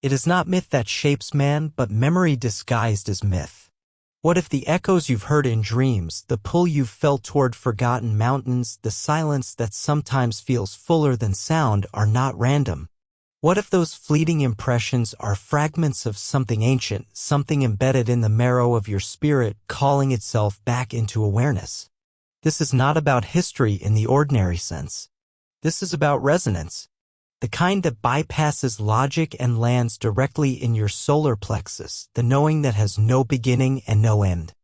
It is not myth that shapes man, but memory disguised as myth. What if the echoes you've heard in dreams, the pull you've felt toward forgotten mountains, the silence that sometimes feels fuller than sound are not random? What if those fleeting impressions are fragments of something ancient, something embedded in the marrow of your spirit, calling itself back into awareness? This is not about history in the ordinary sense. This is about resonance, the kind that bypasses logic and lands directly in your solar plexus, the knowing that has no beginning and no end.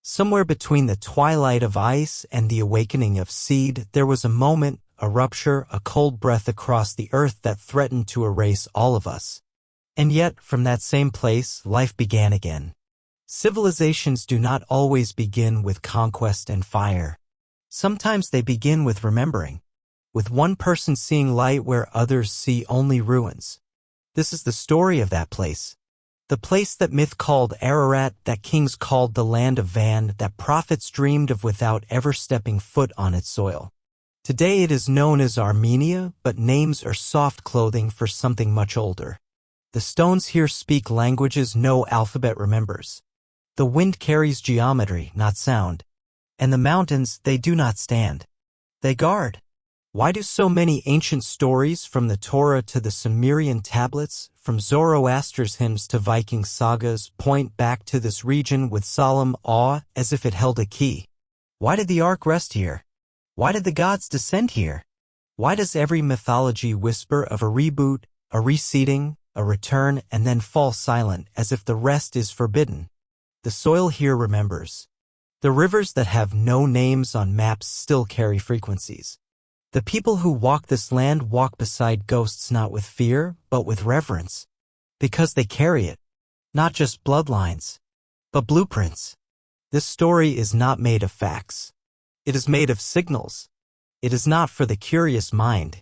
Somewhere between the twilight of ice and the awakening of seed, there was a moment, a rupture, a cold breath across the earth that threatened to erase all of us. And yet, from that same place, life began again. Civilizations do not always begin with conquest and fire. Sometimes they begin with remembering, with one person seeing light where others see only ruins. This is the story of that place. The place that myth called Ararat, that kings called the land of Van, that prophets dreamed of without ever stepping foot on its soil. Today it is known as Armenia, but names are soft clothing for something much older. The stones here speak languages no alphabet remembers. The wind carries geometry, not sound. And the mountains, they do not stand. They guard. Why do so many ancient stories, from the Torah to the Sumerian tablets, from Zoroaster's hymns to Viking sagas, point back to this region with solemn awe as if it held a key? Why did the Ark rest here? Why did the gods descend here? Why does every mythology whisper of a reboot, a reseeding, a return, and then fall silent as if the rest is forbidden? The soil here remembers. The rivers that have no names on maps still carry frequencies. The people who walk this land walk beside ghosts not with fear, but with reverence. Because they carry it. Not just bloodlines, but blueprints. This story is not made of facts. It is made of signals. It is not for the curious mind.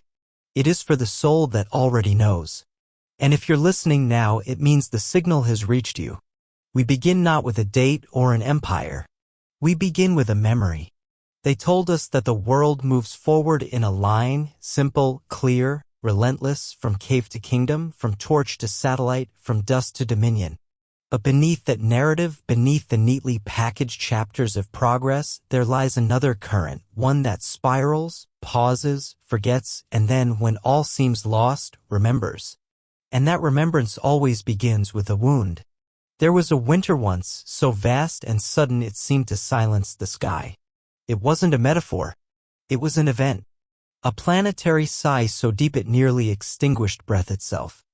It is for the soul that already knows. And if you're listening now, it means the signal has reached you. We begin not with a date or an empire. We begin with a memory. They told us that the world moves forward in a line, simple, clear, relentless, from cave to kingdom, from torch to satellite, from dust to dominion. But beneath that narrative, beneath the neatly packaged chapters of progress, there lies another current, one that spirals, pauses, forgets, and then, when all seems lost, remembers. And that remembrance always begins with a wound. There was a winter once, so vast and sudden it seemed to silence the sky. It wasn't a metaphor. It was an event. A planetary sigh so deep it nearly extinguished breath itself.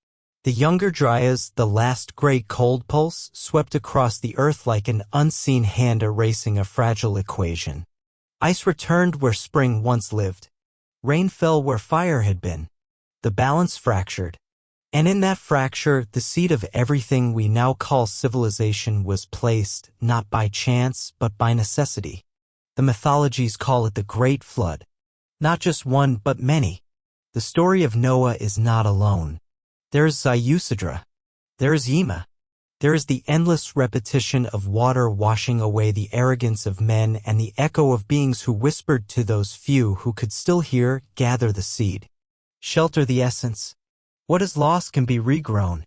The younger Dryas, the last great cold pulse, swept across the earth like an unseen hand erasing a fragile equation. Ice returned where spring once lived. Rain fell where fire had been. The balance fractured. And in that fracture, the seed of everything we now call civilization was placed, not by chance, but by necessity. The mythologies call it the Great Flood. Not just one, but many. The story of Noah is not alone. There is Ziusadra. There is Yima. There is the endless repetition of water washing away the arrogance of men and the echo of beings who whispered to those few who could still hear, gather the seed. Shelter the essence. What is lost can be regrown.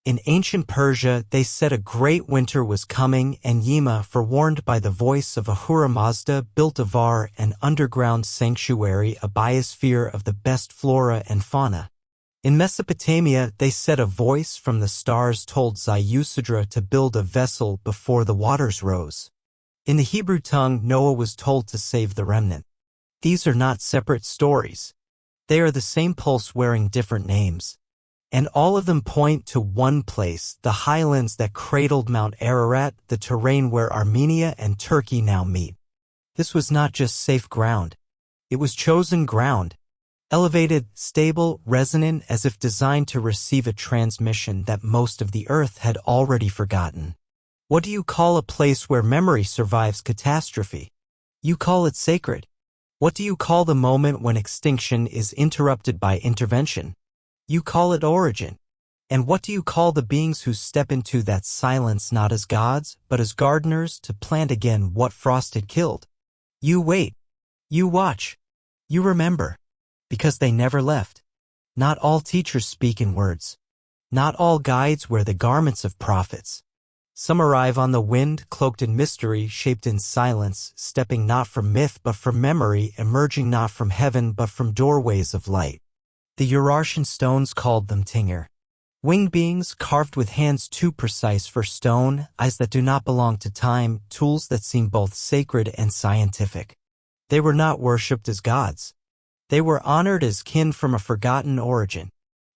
In ancient Persia, they said a great winter was coming, and Yima, forewarned by the voice of Ahura Mazda, built a var, an underground sanctuary, a biosphere of the best flora and fauna. In Mesopotamia, they said a voice from the stars told Ziusadra to build a vessel before the waters rose. In the Hebrew tongue, Noah was told to save the remnant. These are not separate stories. They are the same pulse wearing different names. And all of them point to one place, the highlands that cradled Mount Ararat, the terrain where Armenia and Turkey now meet. This was not just safe ground. It was chosen ground. Elevated, stable, resonant, as if designed to receive a transmission that most of the earth had already forgotten. What do you call a place where memory survives catastrophe? You call it sacred. What do you call the moment when extinction is interrupted by intervention? You call it origin. And what do you call the beings who step into that silence not as gods, but as gardeners to plant again what frost had killed? You wait. You watch. You remember. Because they never left. Not all teachers speak in words. Not all guides wear the garments of prophets. Some arrive on the wind, cloaked in mystery, shaped in silence, stepping not from myth but from memory, emerging not from heaven but from doorways of light. The Urartian stones called them Tingir. Winged beings carved with hands too precise for stone, eyes that do not belong to time, tools that seem both sacred and scientific. They were not worshipped as gods. They were honored as kin from a forgotten origin.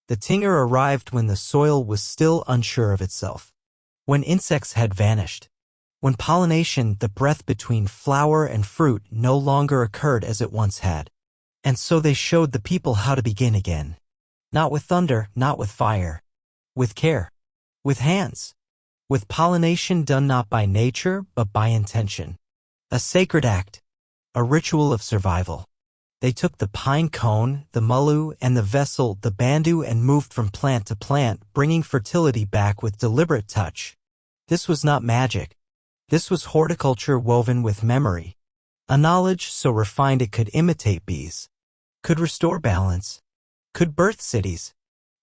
The Tingir arrived when the soil was still unsure of itself, when insects had vanished, when pollination, the breath between flower and fruit, no longer occurred as it once had. And so they showed the people how to begin again. Not with thunder, not with fire. With care. With hands. With pollination done not by nature, but by intention. A sacred act. A ritual of survival. They took the pine cone, the mulu, and the vessel, the bandu, and moved from plant to plant, bringing fertility back with deliberate touch. This was not magic. This was horticulture woven with memory. A knowledge so refined it could imitate bees. Could restore balance. Could birth cities.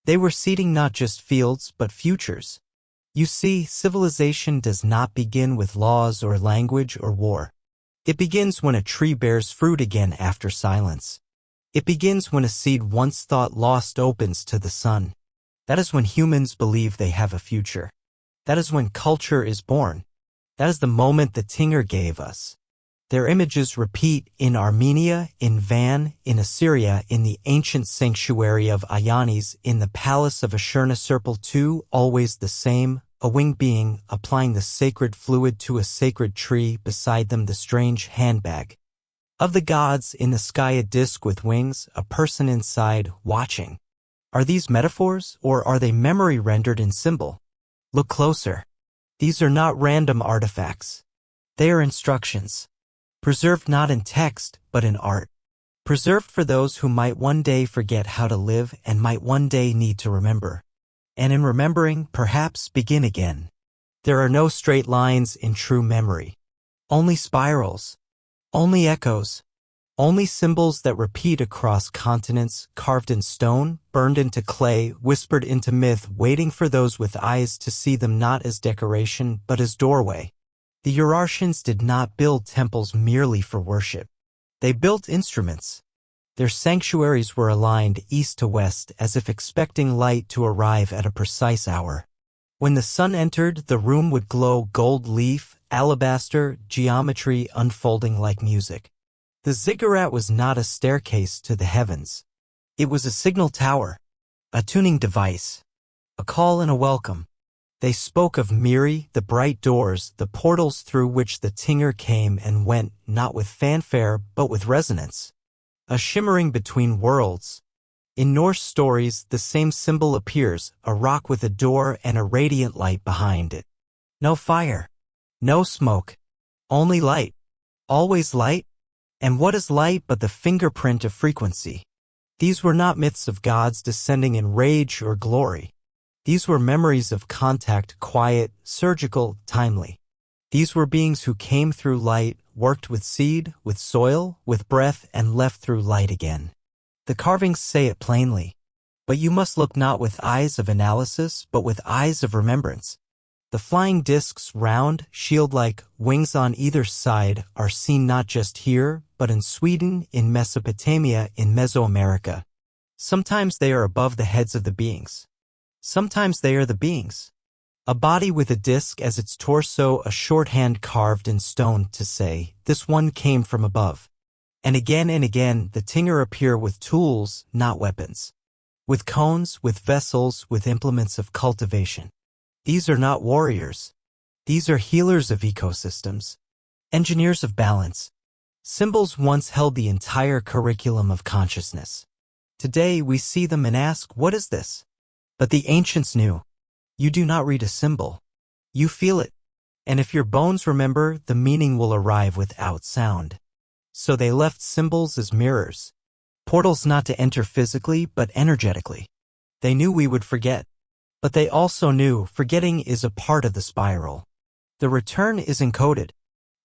They were seeding not just fields, but futures. You see, civilization does not begin with laws or language or war. It begins when a tree bears fruit again after silence. It begins when a seed once thought lost opens to the sun. That is when humans believe they have a future. That is when culture is born. That is the moment the Tingir gave us. Their images repeat in Armenia, in Van, in Assyria, in the ancient sanctuary of Ionis, in the palace of Ashurnasirpal too, always the same, a winged being, applying the sacred fluid to a sacred tree, beside them the strange handbag. Of the gods, in the sky a disk with wings, a person inside, watching. Are these metaphors, or are they memory rendered in symbol? Look closer. These are not random artifacts. They are instructions. Preserved not in text, but in art. Preserved for those who might one day forget how to live and might one day need to remember. And in remembering, perhaps begin again. There are no straight lines in true memory. Only spirals. Only echoes. Only symbols that repeat across continents, carved in stone, burned into clay, whispered into myth, waiting for those with eyes to see them not as decoration, but as doorway. The Urartians did not build temples merely for worship. They built instruments. Their sanctuaries were aligned east to west as if expecting light to arrive at a precise hour. When the sun entered, the room would glow gold leaf, alabaster, geometry unfolding like music. The ziggurat was not a staircase to the heavens. It was a signal tower, a tuning device, a call and a welcome. They spoke of Miri, the bright doors, the portals through which the Tingir came and went, not with fanfare, but with resonance. A shimmering between worlds. In Norse stories, the same symbol appears, a rock with a door and a radiant light behind it. No fire. No smoke. Only light. Always light. And what is light but the fingerprint of frequency? These were not myths of gods descending in rage or glory. These were memories of contact, quiet, surgical, timely. These were beings who came through light, worked with seed, with soil, with breath, and left through light again. The carvings say it plainly. But you must look not with eyes of analysis, but with eyes of remembrance. The flying discs, round, shield-like, wings on either side, are seen not just here, but in Sweden, in Mesopotamia, in Mesoamerica. Sometimes they are above the heads of the beings. Sometimes they are the beings. A body with a disc as its torso, a shorthand carved in stone to say, this one came from above. And again, the Tingir appear with tools, not weapons. With cones, with vessels, with implements of cultivation. These are not warriors. These are healers of ecosystems. Engineers of balance. Symbols once held the entire curriculum of consciousness. Today we see them and ask, what is this? But the ancients knew. You do not read a symbol. You feel it. And if your bones remember, the meaning will arrive without sound. So they left symbols as mirrors. Portals not to enter physically, but energetically. They knew we would forget. But they also knew forgetting is a part of the spiral. The return is encoded.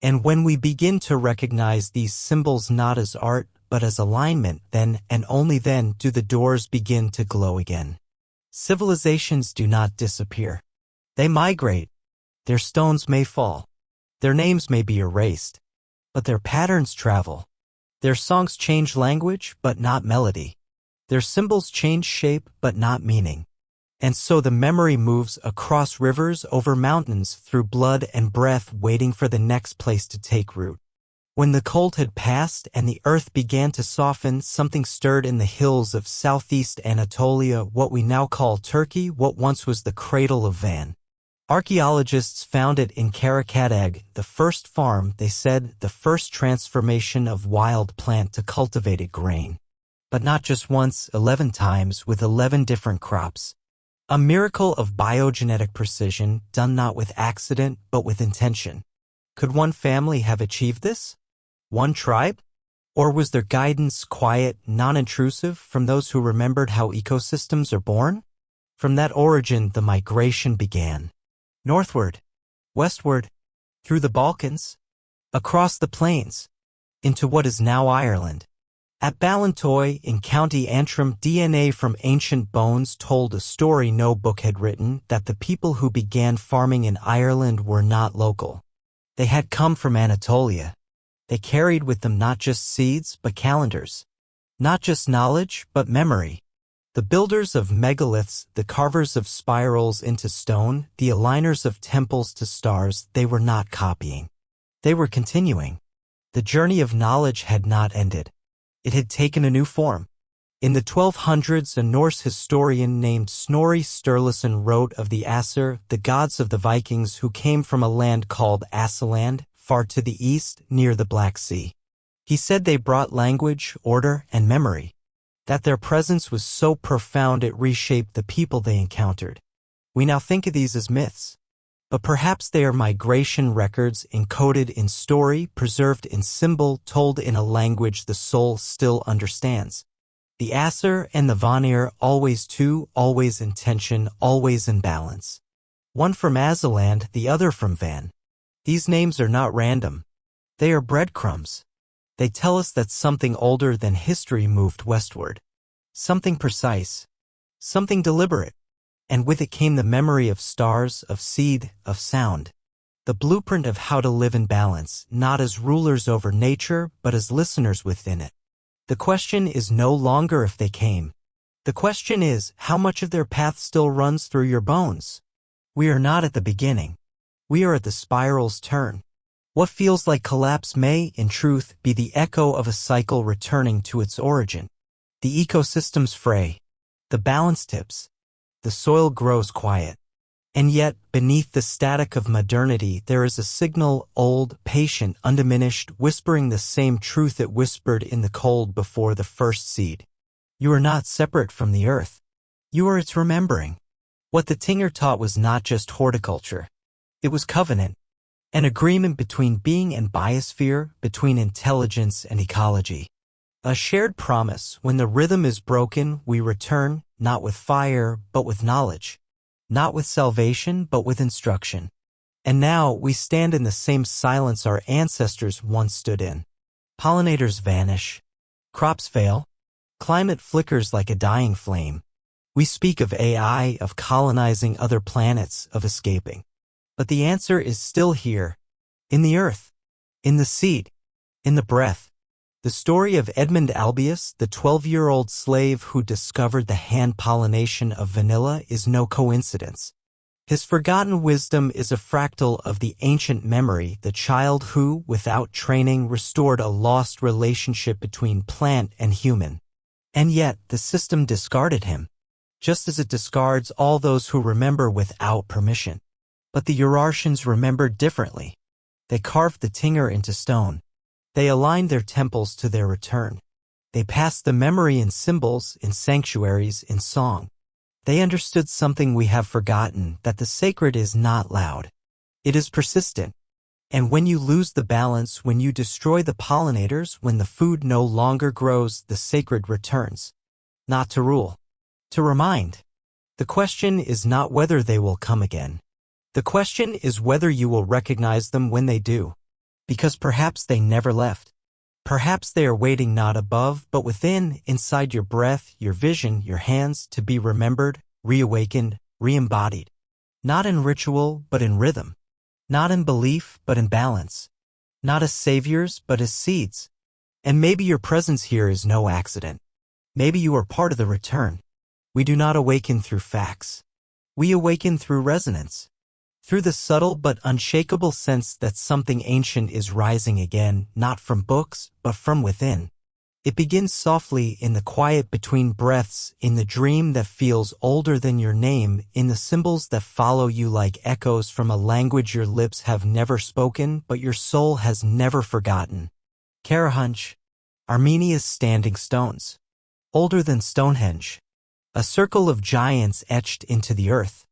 And when we begin to recognize these symbols not as art, but as alignment, then and only then do the doors begin to glow again. Civilizations do not disappear. They migrate. Their stones may fall. Their names may be erased. But their patterns travel. Their songs change language, but not melody. Their symbols change shape, but not meaning. And so the memory moves across rivers, over mountains, through blood and breath, waiting for the next place to take root. When the cold had passed and the earth began to soften, something stirred in the hills of southeast Anatolia, what we now call Turkey, what once was the cradle of Van. Archaeologists found it in Karakatag, the first farm, they said, the first transformation of wild plant to cultivated grain. But not just once, 11 times, with 11 different crops. A miracle of biogenetic precision, done not with accident, but with intention. Could one family have achieved this? One tribe? Or was their guidance quiet, non-intrusive, from those who remembered how ecosystems are born? From that origin, the migration began. Northward, westward, through the Balkans, across the plains, into what is now Ireland. At Ballintoy, in County Antrim, DNA from ancient bones told a story no book had written, that the people who began farming in Ireland were not local. They had come from Anatolia. They carried with them not just seeds, but calendars. Not just knowledge, but memory. The builders of megaliths, the carvers of spirals into stone, the aligners of temples to stars, they were not copying. They were continuing. The journey of knowledge had not ended. It had taken a new form. In the 1200s, a Norse historian named Snorri Sturluson wrote of the Aesir, the gods of the Vikings who came from a land called Assaland, far to the east, near the Black Sea. He said they brought language, order, and memory. That their presence was so profound it reshaped the people they encountered. We now think of these as myths. But perhaps they are migration records encoded in story, preserved in symbol, told in a language the soul still understands. The Aesir and the Vanir, always two, always in tension, always in balance. One from Assaland, the other from Van. These names are not random. They are breadcrumbs. They tell us that something older than history moved westward. Something precise. Something deliberate. And with it came the memory of stars, of seed, of sound. The blueprint of how to live in balance, not as rulers over nature, but as listeners within it. The question is no longer if they came. The question is, how much of their path still runs through your bones? We are not at the beginning. We are at the spiral's turn. What feels like collapse may, in truth, be the echo of a cycle returning to its origin. The ecosystems fray. The balance tips. The soil grows quiet. And yet, beneath the static of modernity, there is a signal, old, patient, undiminished, whispering the same truth it whispered in the cold before the first seed. You are not separate from the earth. You are its remembering. What the Tinger taught was not just horticulture. It was covenant. An agreement between being and biosphere, between intelligence and ecology. A shared promise, when the rhythm is broken, we return, not with fire, but with knowledge. Not with salvation, but with instruction. And now we stand in the same silence our ancestors once stood in. Pollinators vanish. Crops fail. Climate flickers like a dying flame. We speak of AI, of colonizing other planets, of escaping. But the answer is still here. In the earth. In the seed. In the breath. The story of Edmund Albius, the 12-year-old slave who discovered the hand pollination of vanilla, is no coincidence. His forgotten wisdom is a fractal of the ancient memory, the child who, without training, restored a lost relationship between plant and human. And yet, the system discarded him, just as it discards all those who remember without permission. But the Urartians remembered differently. They carved the Tinger into stone. They aligned their temples to their return. They passed the memory in symbols, in sanctuaries, in song. They understood something we have forgotten, that the sacred is not loud. It is persistent. And when you lose the balance, when you destroy the pollinators, when the food no longer grows, the sacred returns. Not to rule. To remind. The question is not whether they will come again. The question is whether you will recognize them when they do. Because perhaps they never left. Perhaps they are waiting not above, but within, inside your breath, your vision, your hands, to be remembered, reawakened, re-embodied. Not in ritual, but in rhythm. Not in belief, but in balance. Not as saviors, but as seeds. And maybe your presence here is no accident. Maybe you are part of the return. We do not awaken through facts. We awaken through resonance. Through the subtle but unshakable sense that something ancient is rising again, not from books, but from within. It begins softly in the quiet between breaths, in the dream that feels older than your name, in the symbols that follow you like echoes from a language your lips have never spoken, but your soul has never forgotten. Karahunch, Armenia's standing stones. Older than Stonehenge. A circle of giants etched into the earth.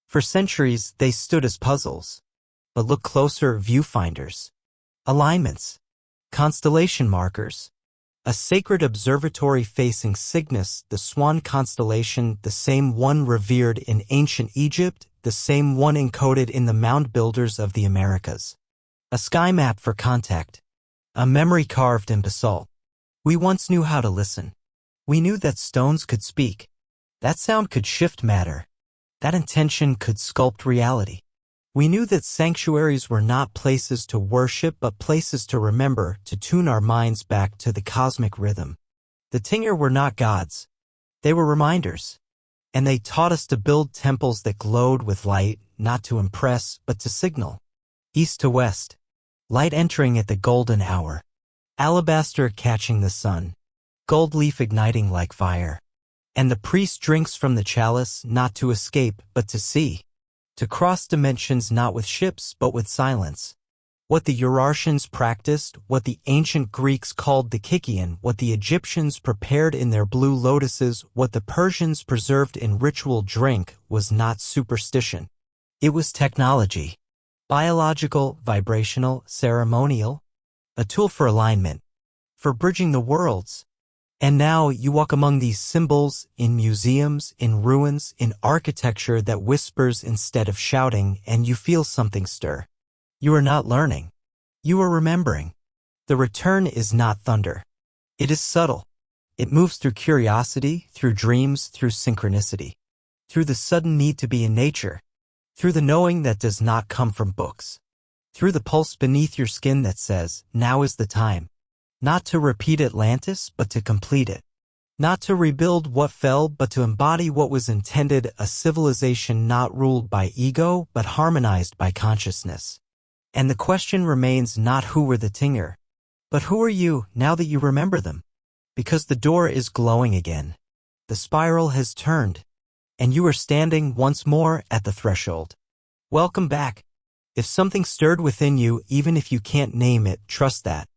For centuries, they stood as puzzles. But look closer, viewfinders. Alignments. Constellation markers. A sacred observatory facing Cygnus, the swan constellation, the same one revered in ancient Egypt, the same one encoded in the mound builders of the Americas. A sky map for contact. A memory carved in basalt. We once knew how to listen. We knew that stones could speak. That sound could shift matter. That intention could sculpt reality. We knew that sanctuaries were not places to worship but places to remember, to tune our minds back to the cosmic rhythm. The Tingir were not gods. They were reminders. And they taught us to build temples that glowed with light, not to impress, but to signal. East to west. Light entering at the golden hour. Alabaster catching the sun. Gold leaf igniting like fire. And the priest drinks from the chalice, not to escape, but to see. To cross dimensions not with ships, but with silence. What the Urartians practiced, what the ancient Greeks called the Kikian, what the Egyptians prepared in their blue lotuses, what the Persians preserved in ritual drink, was not superstition. It was technology. Biological, vibrational, ceremonial. A tool for alignment. For bridging the worlds. And now you walk among these symbols, in museums, in ruins, in architecture that whispers instead of shouting, and you feel something stir. You are not learning. You are remembering. The return is not thunder. It is subtle. It moves through curiosity, through dreams, through synchronicity. Through the sudden need to be in nature. Through the knowing that does not come from books. Through the pulse beneath your skin that says, now is the time. Not to repeat Atlantis, but to complete it. Not to rebuild what fell, but to embody what was intended, a civilization not ruled by ego, but harmonized by consciousness. And the question remains not who were the Tingir, but who are you now that you remember them? Because the door is glowing again. The spiral has turned, and you are standing once more at the threshold. Welcome back. If something stirred within you, even if you can't name it, trust that.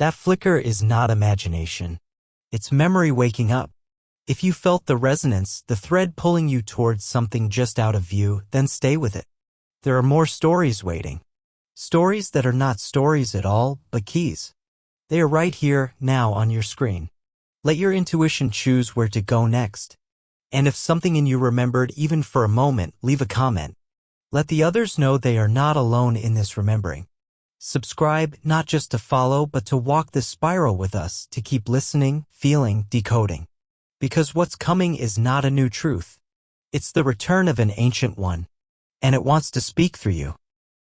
That flicker is not imagination. It's memory waking up. If you felt the resonance, the thread pulling you towards something just out of view, then stay with it. There are more stories waiting. Stories that are not stories at all, but keys. They are right here, now on your screen. Let your intuition choose where to go next. And if something in you remembered even for a moment, leave a comment. Let the others know they are not alone in this remembering. Subscribe, not just to follow, but to walk this spiral with us, to keep listening, feeling, decoding. Because what's coming is not a new truth. It's the return of an ancient one. And it wants to speak through you.